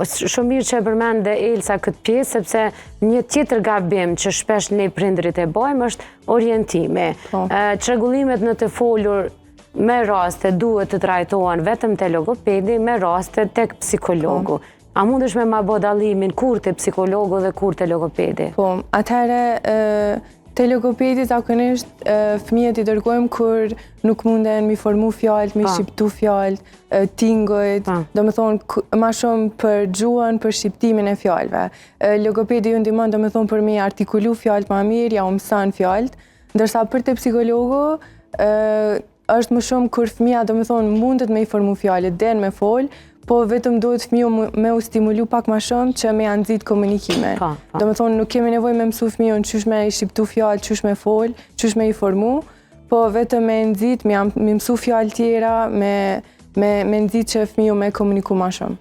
Shumë mirë që e përmendë Elsa këtë pjesë, sepse një tjetër gabim që shpesh ne prindrit e bëjmë është orientimi. Çrregullimet në të folur me raste duhet të trajtohen vetëm te logopedi, me raste tek psikologu. A mundesh me ma bë dallimin kur te psikologu dhe kur te logopedi? Po, atëherë te logopedi zakonisht fëmijët i dërgojmë kur nuk munden mi formu fjalët, mi shqiptu fjalët, tingujt, do me thonë ma shumë për gjuhën, për shqiptimin e fjalëve. Logopedi ju ndihmon do me thonë për mi artikulu fjalët ma mirë, ja u mëson fjalët, ndërsa për te psikologu është më shumë kur fëmija do me thonë mundet me i formu fjalët, den me folë, po vetëm duhet fëmiju me u stimulu pak ma shumë që me janë nxit komunikime. Do me thonë nuk kemi nevojë me mësu fëmiju në qysh me i shqiptu fjalë, qysh me folë, qysh me i formu, po vetëm me nxit, me mësu fjalë tjera, me nxit që fëmiju me komuniku ma shumë.